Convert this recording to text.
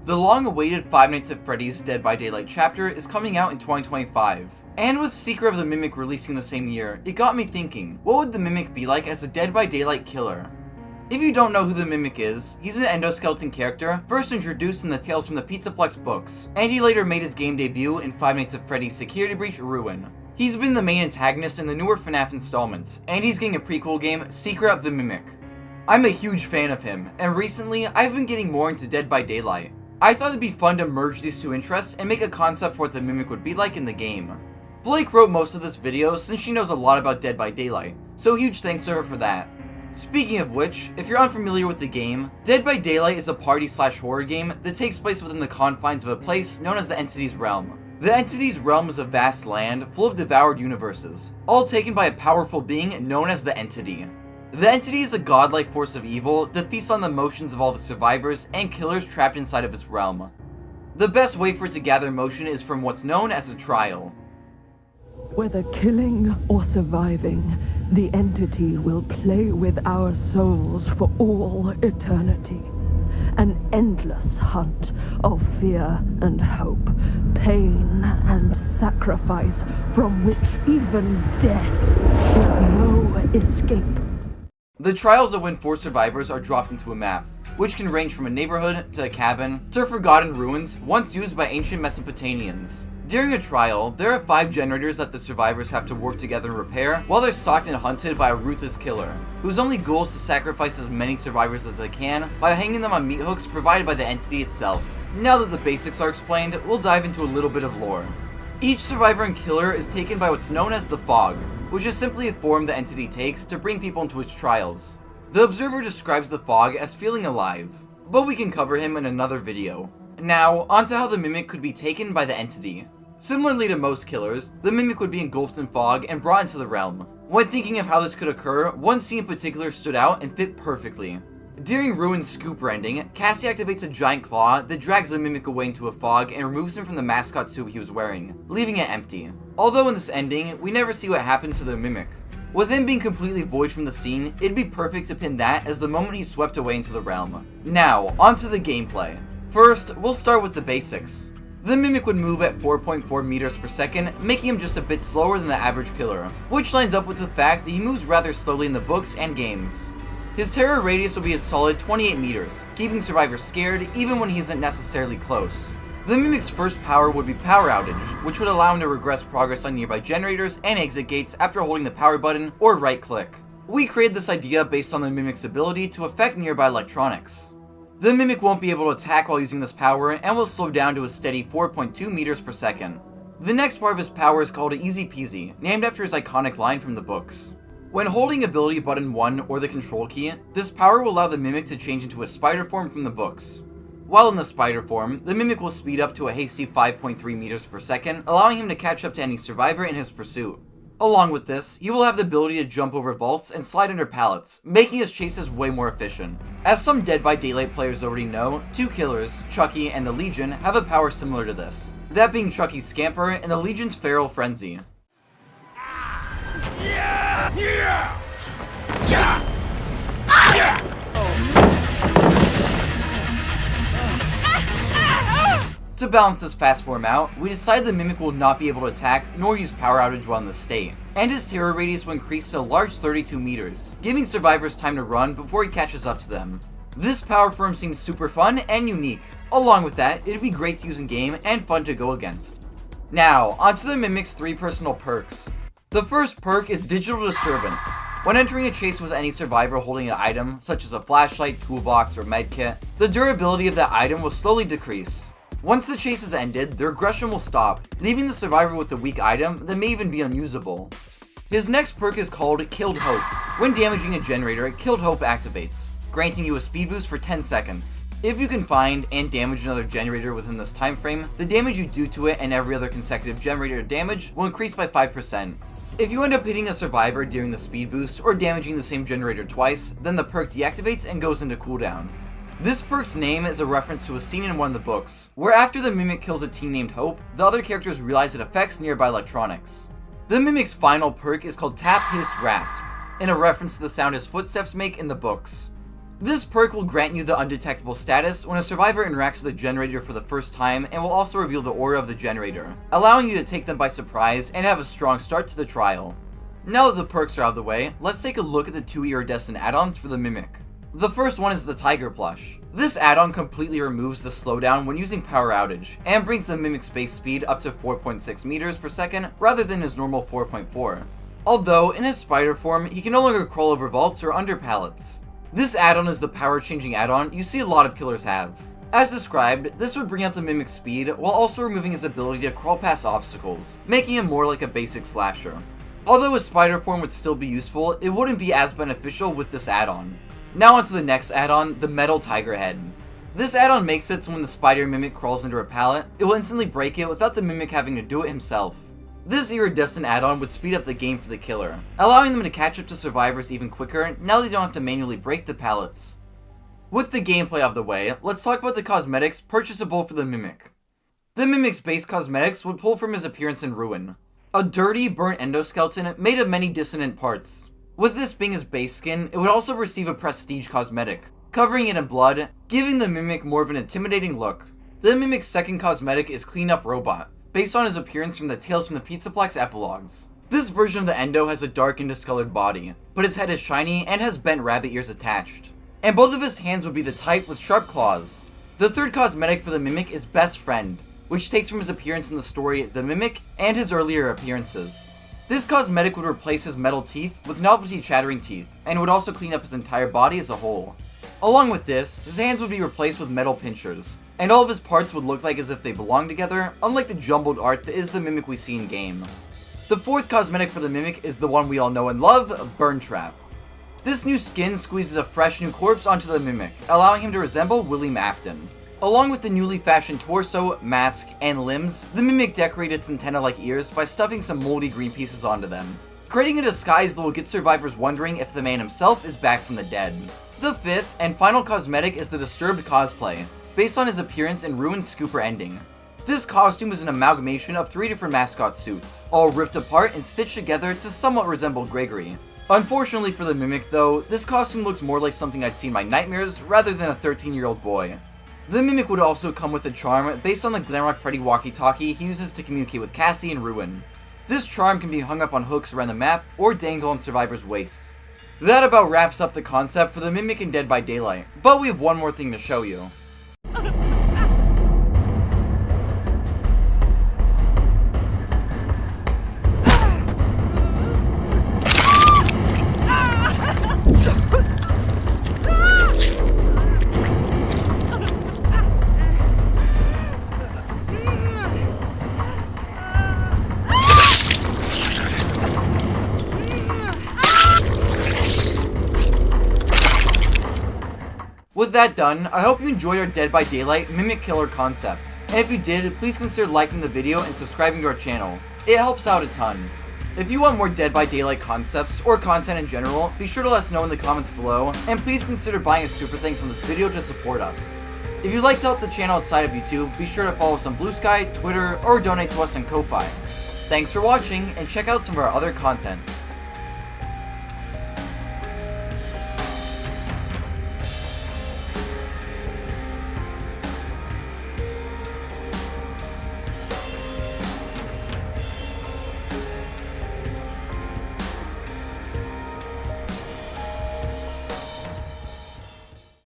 The long-awaited Five Nights at Freddy's Dead by Daylight chapter is coming out in 2025. And with Secret of the Mimic releasing the same year, it got me thinking, what would the Mimic be like as a Dead by Daylight killer? If you don't know who the Mimic is, he's an endoskeleton character first introduced in the Tales from the Pizzaplex books, and he later made his game debut in Five Nights at Freddy's Security Breach Ruin. He's been the main antagonist in the newer FNAF installments, and he's getting a prequel game, Secret of the Mimic. I'm a huge fan of him, and recently I've been getting more into Dead by Daylight. I thought it'd be fun to merge these two interests and make a concept for what the Mimic would be like in the game. Blake wrote most of this video since she knows a lot about Dead by Daylight, so huge thanks to her for that. Speaking of which, if you're unfamiliar with the game, Dead by Daylight is a party/horror game that takes place within the confines of a place known as the Entity's Realm. The Entity's Realm is a vast land full of devoured universes, all taken by a powerful being known as the Entity. The Entity is a godlike force of evil that feasts on the emotions of all the survivors and killers trapped inside of its realm. The best way for it to gather motion is from what's known as a trial. Whether killing or surviving, the Entity will play with our souls for all eternity. An endless hunt of fear and hope, pain and sacrifice, from which even death is no escape. The trials are when 4 survivors are dropped into a map, which can range from a neighborhood to a cabin to forgotten ruins once used by ancient Mesopotamians. During a trial, there are 5 generators that the survivors have to work together and repair while they're stalked and hunted by a ruthless killer, whose only goal is to sacrifice as many survivors as they can by hanging them on meat hooks provided by the Entity itself. Now that the basics are explained, we'll dive into a little bit of lore. Each survivor and killer is taken by what's known as the Fog, which is simply a form the Entity takes to bring people into its trials. The Observer describes the Fog as feeling alive, but we can cover him in another video. Now, onto how the Mimic could be taken by the Entity. Similarly to most killers, the Mimic would be engulfed in fog and brought into the realm. When thinking of how this could occur, one scene in particular stood out and fit perfectly. During Ruin's scooper ending, Cassie activates a giant claw that drags the Mimic away into a fog and removes him from the mascot suit he was wearing, leaving it empty. Although in this ending, we never see what happened to the Mimic. With him being completely void from the scene, it'd be perfect to pin that as the moment he swept away into the realm. Now, onto the gameplay. First, we'll start with the basics. The Mimic would move at 4.4 meters per second, making him just a bit slower than the average killer, which lines up with the fact that he moves rather slowly in the books and games. His terror radius will be a solid 28 meters, keeping survivors scared even when he isn't necessarily close. The Mimic's first power would be Power Outage, which would allow him to regress progress on nearby generators and exit gates after holding the power button or right click. We created this idea based on the Mimic's ability to affect nearby electronics. The Mimic won't be able to attack while using this power and will slow down to a steady 4.2 meters per second. The next part of his power is called Easy Peasy, named after his iconic line from the books. When holding ability button 1 or the control key, this power will allow the Mimic to change into a spider form from the books. While in the spider form, the Mimic will speed up to a hasty 5.3 meters per second, allowing him to catch up to any survivor in his pursuit. Along with this, he will have the ability to jump over vaults and slide under pallets, making his chases way more efficient. As some Dead by Daylight players already know, 2 killers, Chucky and the Legion, have a power similar to this. That being Chucky's Scamper and the Legion's Feral Frenzy. To balance this fast form out, we decided the Mimic will not be able to attack nor use Power Outage while in this state, and his terror radius will increase to a large 32 meters, giving survivors time to run before he catches up to them. This power form seems super fun and unique. Along with that, it'd be great to use in game and fun to go against. Now, onto the Mimic's 3 personal perks. The first perk is Digital Disturbance. When entering a chase with any survivor holding an item, such as a flashlight, toolbox, or medkit, the durability of that item will slowly decrease. Once the chase is ended, their aggression will stop, leaving the survivor with a weak item that may even be unusable. His next perk is called Killed Hope. When damaging a generator, Killed Hope activates, granting you a speed boost for 10 seconds. If you can find and damage another generator within this time frame, the damage you do to it and every other consecutive generator damage will increase by 5%. If you end up hitting a survivor during the speed boost or damaging the same generator twice, then the perk deactivates and goes into cooldown. This perk's name is a reference to a scene in one of the books, where after the Mimic kills a teen named Hope, the other characters realize it affects nearby electronics. The Mimic's final perk is called Tap Hiss Rasp, in a reference to the sound his footsteps make in the books. This perk will grant you the undetectable status when a survivor interacts with a generator for the first time, and will also reveal the aura of the generator, allowing you to take them by surprise and have a strong start to the trial. Now that the perks are out of the way, let's take a look at the 2 iridescent add-ons for the Mimic. The first one is the Tiger Plush. This add-on completely removes the slowdown when using Power Outage, and brings the Mimic's base speed up to 4.6 meters per second rather than his normal 4.4. Although, in his spider form, he can no longer crawl over vaults or under pallets. This add-on is the power-changing add-on you see a lot of killers have. As described, this would bring up the Mimic's speed while also removing his ability to crawl past obstacles, making him more like a basic slasher. Although his spider form would still be useful, it wouldn't be as beneficial with this add-on. Now onto the next add-on, the Metal Tiger Head. This add-on makes it so when the spider Mimic crawls into a pallet, it will instantly break it without the Mimic having to do it himself. This iridescent add-on would speed up the game for the killer, allowing them to catch up to survivors even quicker now they don't have to manually break the pallets. With the gameplay out of the way, let's talk about the cosmetics purchasable for the Mimic. The Mimic's base cosmetics would pull from his appearance in Ruin. A dirty, burnt endoskeleton made of many dissonant parts. With this being his base skin, it would also receive a prestige cosmetic, covering it in blood, giving the Mimic more of an intimidating look. The Mimic's second cosmetic is Clean Up Robot, based on his appearance from the Tales from the Pizzaplex epilogues. This version of the Endo has a dark and discolored body, but his head is shiny and has bent rabbit ears attached. And both of his hands would be the type with sharp claws. The third cosmetic for the Mimic is Best Friend, which takes from his appearance in the story The Mimic and his earlier appearances. This cosmetic would replace his metal teeth with novelty chattering teeth, and would also clean up his entire body as a whole. Along with this, his hands would be replaced with metal pinchers, and all of his parts would look like as if they belong together, unlike the jumbled art that is the Mimic we see in game. The fourth cosmetic for the Mimic is the one we all know and love, Burn Trap. This new skin squeezes a fresh new corpse onto the Mimic, allowing him to resemble William Afton. Along with the newly fashioned torso, mask, and limbs, the Mimic decorated its antenna-like ears by stuffing some moldy green pieces onto them, creating a disguise that will get survivors wondering if the man himself is back from the dead. The fifth and final cosmetic is the Disturbed Cosplay, based on his appearance in Ruin's Scooper ending. This costume is an amalgamation of 3 different mascot suits, all ripped apart and stitched together to somewhat resemble Gregory. Unfortunately for the Mimic though, this costume looks more like something I'd seen in my nightmares rather than a 13-year-old boy. The Mimic would also come with a charm based on the Glamrock Freddy walkie-talkie he uses to communicate with Cassie in Ruin. This charm can be hung up on hooks around the map or dangle on survivors' waists. That about wraps up the concept for the Mimic in Dead by Daylight, but we have one more thing to show you. With that done, I hope you enjoyed our Dead by Daylight Mimic Killer concept. And if you did, please consider liking the video and subscribing to our channel. It helps out a ton. If you want more Dead by Daylight concepts or content in general, be sure to let us know in the comments below, and please consider buying a super thanks on this video to support us. If you'd like to help the channel outside of YouTube, be sure to follow us on Blue Sky, Twitter, or donate to us on Ko-Fi. Thanks for watching, and check out some of our other content.